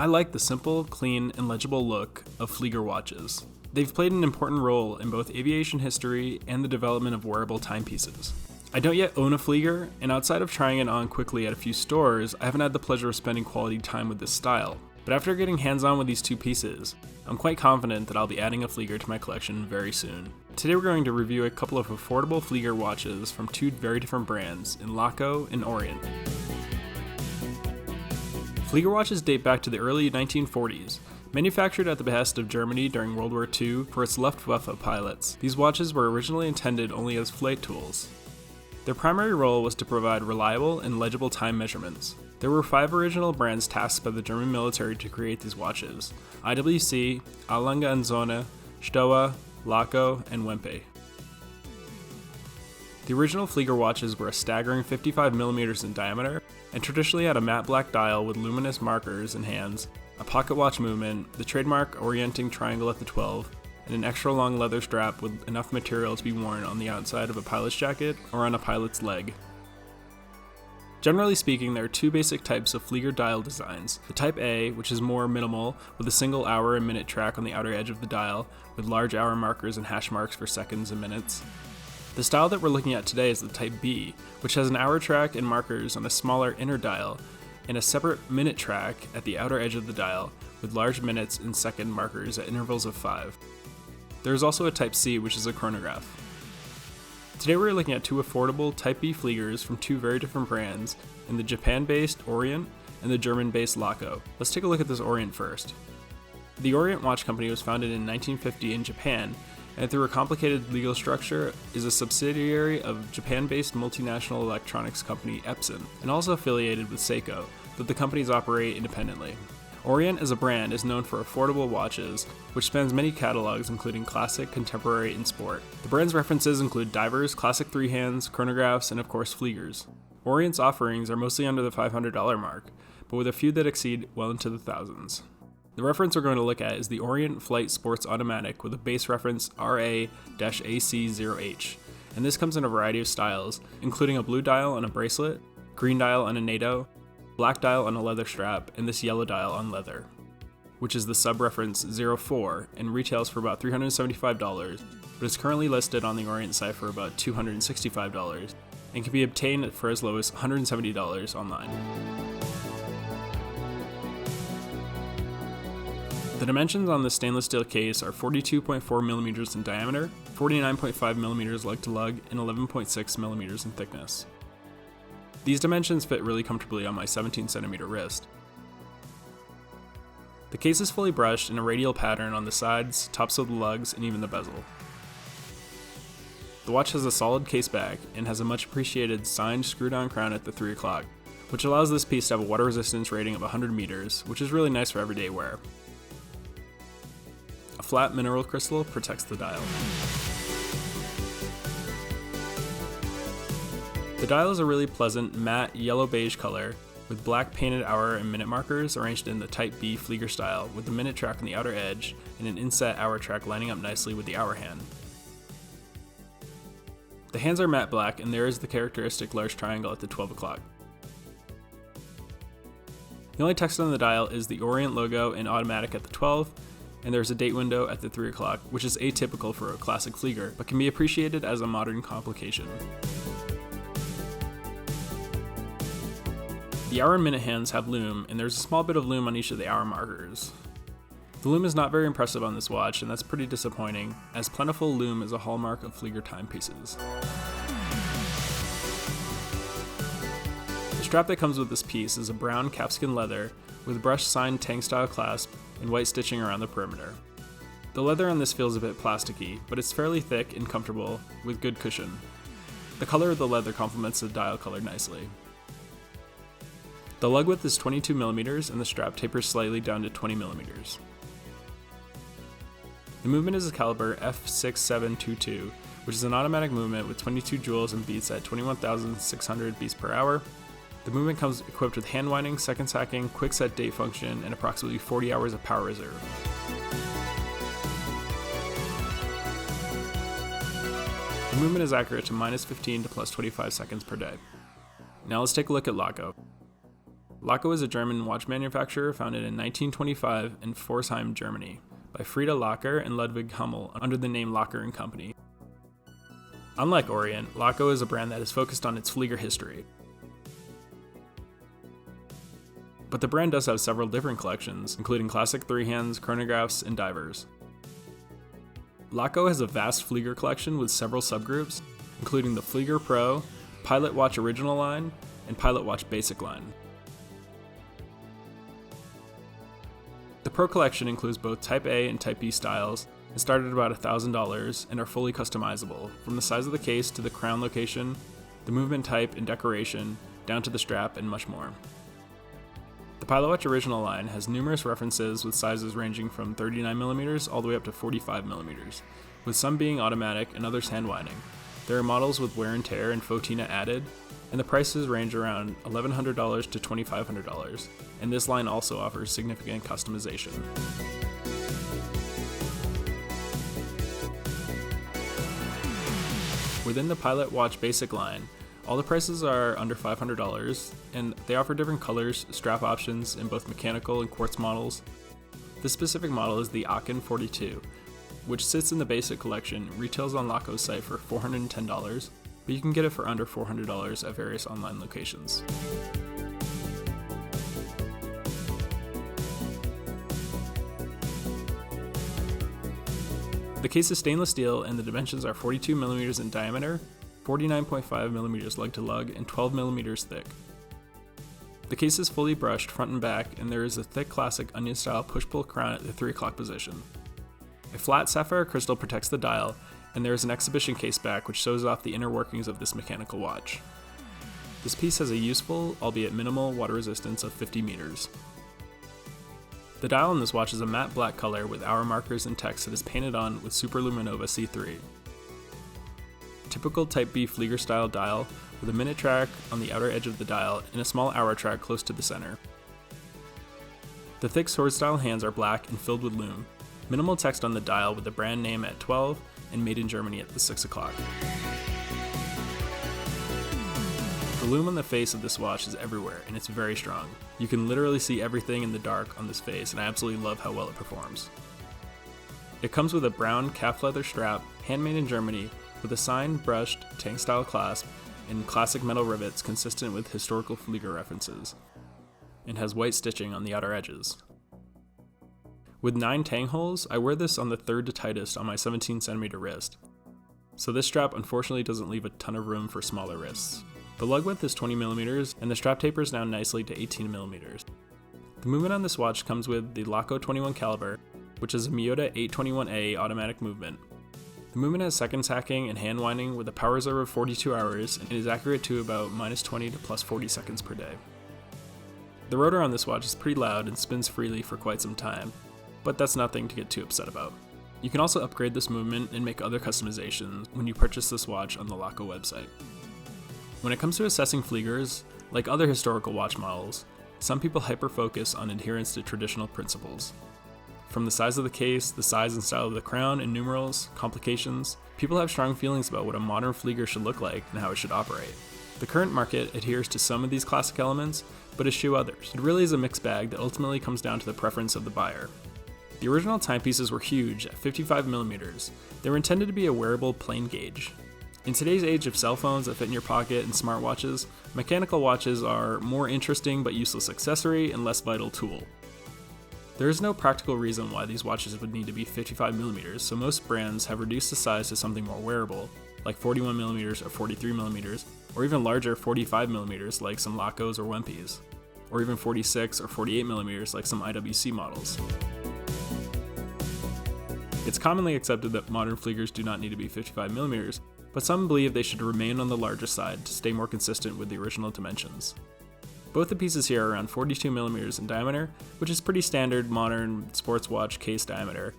I like the simple, clean, and legible look of Flieger watches. They've played an important role in both aviation history and the development of wearable timepieces. I don't yet own a Flieger, and outside of trying it on quickly at a few stores, I haven't had the pleasure of spending quality time with this style. But after getting hands-on with these two pieces, I'm quite confident that I'll be adding a Flieger to my collection very soon. Today we're going to review a couple of affordable Flieger watches from two very different brands in Laco and Orient. Flieger watches date back to the early 1940s. Manufactured at the behest of Germany during World War II for its Luftwaffe pilots, these watches were originally intended only as flight tools. Their primary role was to provide reliable and legible time measurements. There were 5 original brands tasked by the German military to create these watches: IWC, A. Lange & Söhne, Stowa, Laco, and Wempe. The original Flieger watches were a staggering 55mm in diameter, and traditionally had a matte black dial with luminous markers and hands, a pocket watch movement, the trademark orienting triangle at the 12, and an extra long leather strap with enough material to be worn on the outside of a pilot's jacket or on a pilot's leg. Generally speaking, there are 2 basic types of Flieger dial designs. The Type A, which is more minimal, with a single hour and minute track on the outer edge of the dial, with large hour markers and hash marks for seconds and minutes. The style that we're looking at today is the Type B, which has an hour track and markers on a smaller inner dial, and a separate minute track at the outer edge of the dial, with large minutes and second markers at intervals of 5. There is also a Type C, which is a chronograph. Today we're looking at 2 affordable Type B Fliegers from 2 very different brands, in the Japan-based Orient and the German-based Laco. Let's take a look at this Orient first. The Orient Watch Company was founded in 1950 in Japan, and through a complicated legal structure is a subsidiary of Japan-based multinational electronics company Epson, and also affiliated with Seiko, though the companies operate independently. Orient as a brand is known for affordable watches, which spans many catalogs including classic, contemporary, and sport. The brand's references include divers, classic 3-hands, chronographs, and of course Fliegers. Orient's offerings are mostly under the $500 mark, but with a few that exceed well into the thousands. The reference we're going to look at is the Orient Flight Sports Automatic with a base reference RA-AC0H, and this comes in a variety of styles, including a blue dial on a bracelet, green dial on a NATO, black dial on a leather strap, and this yellow dial on leather, which is the sub-reference 04 and retails for about $375, but is currently listed on the Orient site for about $265 and can be obtained for as low as $170 online. The dimensions on this stainless steel case are 42.4mm in diameter, 49.5mm lug to lug, and 11.6mm in thickness. These dimensions fit really comfortably on my 17cm wrist. The case is fully brushed in a radial pattern on the sides, tops of the lugs, and even the bezel. The watch has a solid case back and has a much appreciated signed screw-down crown at the 3 o'clock, which allows this piece to have a water resistance rating of 100 meters, which is really nice for everyday wear. A flat mineral crystal protects the dial. The dial is a really pleasant matte yellow-beige color with black painted hour and minute markers arranged in the Type B Flieger style with the minute track on the outer edge and an inset hour track lining up nicely with the hour hand. The hands are matte black and there is the characteristic large triangle at the 12 o'clock. The only text on the dial is the Orient logo and automatic at the 12, and there's a date window at the 3 o'clock, which is atypical for a classic Flieger, but can be appreciated as a modern complication. The hour and minute hands have lume, and there's a small bit of lume on each of the hour markers. The lume is not very impressive on this watch, and that's pretty disappointing, as plentiful lume is a hallmark of Flieger timepieces. The strap that comes with this piece is a brown calfskin leather with brushed signed tank-style clasp and white stitching around the perimeter. The leather on this feels a bit plasticky, but it's fairly thick and comfortable with good cushion. The color of the leather complements the dial color nicely. The lug width is 22mm and the strap tapers slightly down to 20mm. The movement is a caliber F6722, which is an automatic movement with 22 joules and beats at 21,600 beats per hour. The movement comes equipped with hand winding, seconds hacking, quick set date function, and approximately 40 hours of power reserve. The movement is accurate to -15 to +25 seconds per day. Now let's take a look at Laco. Laco is a German watch manufacturer founded in 1925 in Pforzheim, Germany, by Frieda Lacker and Ludwig Hummel under the name Laco and Company. Unlike Orient, Laco is a brand that is focused on its Flieger history. But the brand does have several different collections, including classic three-hands, chronographs, and divers. Laco has a vast Flieger collection with several subgroups, including the Flieger Pro, Pilot Watch Original line, and Pilot Watch Basic line. The Pro collection includes both Type A and Type B styles and start at about $1,000 and are fully customizable, from the size of the case to the crown location, the movement type and decoration, down to the strap and much more. The Pilot Watch Original line has numerous references with sizes ranging from 39mm all the way up to 45mm, with some being automatic and others hand winding. There are models with wear and tear and Fotina added, and the prices range around $1,100 to $2,500, and this line also offers significant customization. Within the Pilot Watch Basic line, all the prices are under $500, and they offer different colors, strap options in both mechanical and quartz models. This specific model is the Aachen 42, which sits in the basic collection, retails on Laco's site for $410, but you can get it for under $400 at various online locations. The case is stainless steel and the dimensions are 42mm in diameter, 49.5mm lug to lug, and 12mm thick. The case is fully brushed front and back, and there is a thick classic onion style push-pull crown at the 3 o'clock position. A flat sapphire crystal protects the dial, and there is an exhibition case back which shows off the inner workings of this mechanical watch. This piece has a useful, albeit minimal, water resistance of 50 meters. The dial on this watch is a matte black color with hour markers and text that is painted on with Superluminova C3. Typical Type B Flieger style dial with a minute track on the outer edge of the dial and a small hour track close to the center. The thick sword style hands are black and filled with lume. Minimal text on the dial with the brand name at 12 and made in Germany at the 6 o'clock. The lume on the face of this watch is everywhere and it's very strong. You can literally see everything in the dark on this face, and I absolutely love how well it performs. It comes with a brown calf leather strap, handmade in Germany, with a signed, brushed, tank style clasp and classic metal rivets consistent with historical Flieger references, and has white stitching on the outer edges. With 9 tang holes, I wear this on the third to tightest on my 17cm wrist, so this strap unfortunately doesn't leave a ton of room for smaller wrists. The lug width is 20mm, and the strap tapers down nicely to 18mm. The movement on this watch comes with the Laco 21 caliber, which is a Miyota 821A automatic movement. The movement has seconds hacking and hand winding with a power reserve of 42 hours and is accurate to about -20 to +40 seconds per day. The rotor on this watch is pretty loud and spins freely for quite some time, but that's nothing to get too upset about. You can also upgrade this movement and make other customizations when you purchase this watch on the Laco website. When it comes to assessing Fliegers, like other historical watch models, some people hyper-focus on adherence to traditional principles. From the size of the case, the size and style of the crown and numerals, complications, people have strong feelings about what a modern Flieger should look like and how it should operate. The current market adheres to some of these classic elements, but eschew others. It really is a mixed bag that ultimately comes down to the preference of the buyer. The original timepieces were huge at 55mm. They were intended to be a wearable plain gauge. In today's age of cell phones that fit in your pocket and smartwatches, mechanical watches are a more interesting but useless accessory and less vital tool. There is no practical reason why these watches would need to be 55mm, so most brands have reduced the size to something more wearable, like 41mm or 43mm, or even larger 45mm like some Lacos or Wempys, or even 46 or 48mm like some IWC models. It's commonly accepted that modern Fliegers do not need to be 55mm, but some believe they should remain on the larger side to stay more consistent with the original dimensions. Both the pieces here are around 42mm in diameter, which is pretty standard modern sports watch case diameter.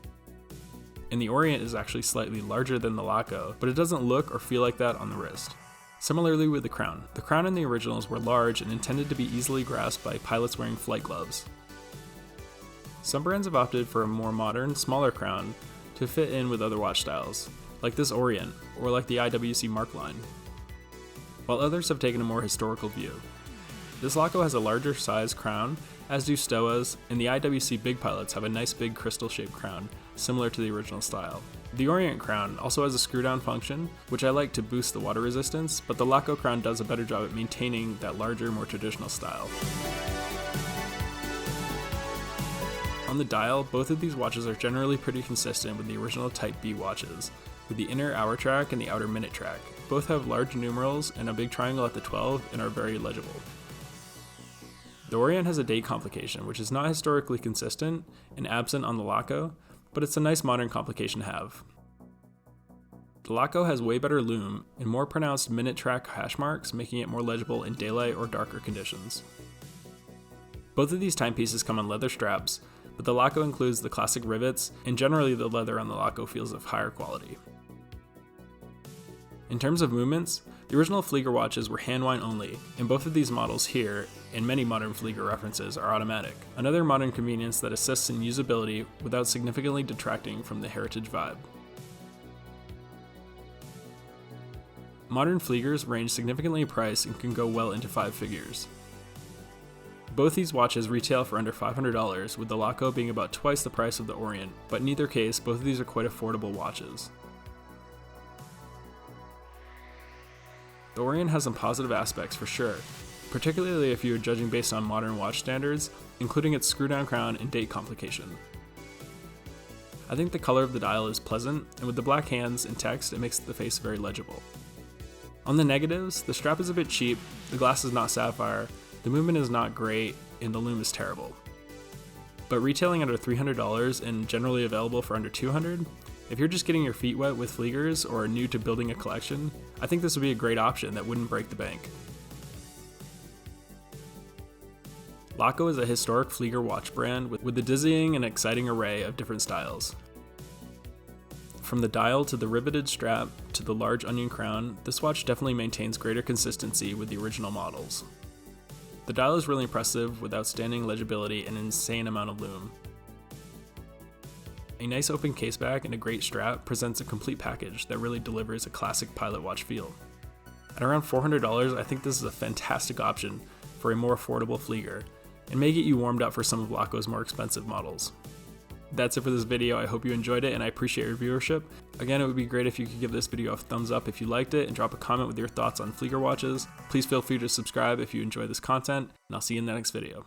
And the Orient is actually slightly larger than the Laco, but it doesn't look or feel like that on the wrist. Similarly with the crown. The crown in the originals were large and intended to be easily grasped by pilots wearing flight gloves. Some brands have opted for a more modern, smaller crown to fit in with other watch styles, like this Orient, or like the IWC Mark line, while others have taken a more historical view. This Laco has a larger size crown, as do Stoas, and the IWC Big Pilots have a nice big crystal-shaped crown, similar to the original style. The Orient crown also has a screw-down function, which I like to boost the water resistance, but the Laco crown does a better job at maintaining that larger, more traditional style. On the dial, both of these watches are generally pretty consistent with the original Type B watches, with the inner hour track and the outer minute track. Both have large numerals and a big triangle at the 12 and are very legible. The Orient has a date complication, which is not historically consistent and absent on the Laco, but it's a nice modern complication to have. The Laco has way better lume and more pronounced minute track hash marks, making it more legible in daylight or darker conditions. Both of these timepieces come on leather straps, but the Laco includes the classic rivets, and generally the leather on the Laco feels of higher quality. In terms of movements, the original Flieger watches were hand wind only, and both of these models here, and many modern Flieger references, are automatic, another modern convenience that assists in usability without significantly detracting from the heritage vibe. Modern Fliegers range significantly in price and can go well into 5 figures. Both these watches retail for under $500, with the Laco being about twice the price of the Orient, but in either case, both of these are quite affordable watches. The Orient has some positive aspects for sure, particularly if you are judging based on modern watch standards, including its screw-down crown and date complication. I think the color of the dial is pleasant, and with the black hands and text, it makes the face very legible. On the negatives, the strap is a bit cheap, the glass is not sapphire, the movement is not great, and the lume is terrible. But retailing under $300 and generally available for under $200, if you're just getting your feet wet with Fliegers or are new to building a collection, I think this would be a great option that wouldn't break the bank. Laco is a historic Flieger watch brand with a dizzying and exciting array of different styles. From the dial to the riveted strap to the large onion crown, this watch definitely maintains greater consistency with the original models. The dial is really impressive with outstanding legibility and an insane amount of lume. A nice open caseback and a great strap presents a complete package that really delivers a classic pilot watch feel. At around $400, I think this is a fantastic option for a more affordable Flieger, and may get you warmed up for some of Laco's more expensive models. That's it for this video. I hope you enjoyed it and I appreciate your viewership. Again, it would be great if you could give this video a thumbs up if you liked it and drop a comment with your thoughts on Flieger watches. Please feel free to subscribe if you enjoy this content, and I'll see you in the next video.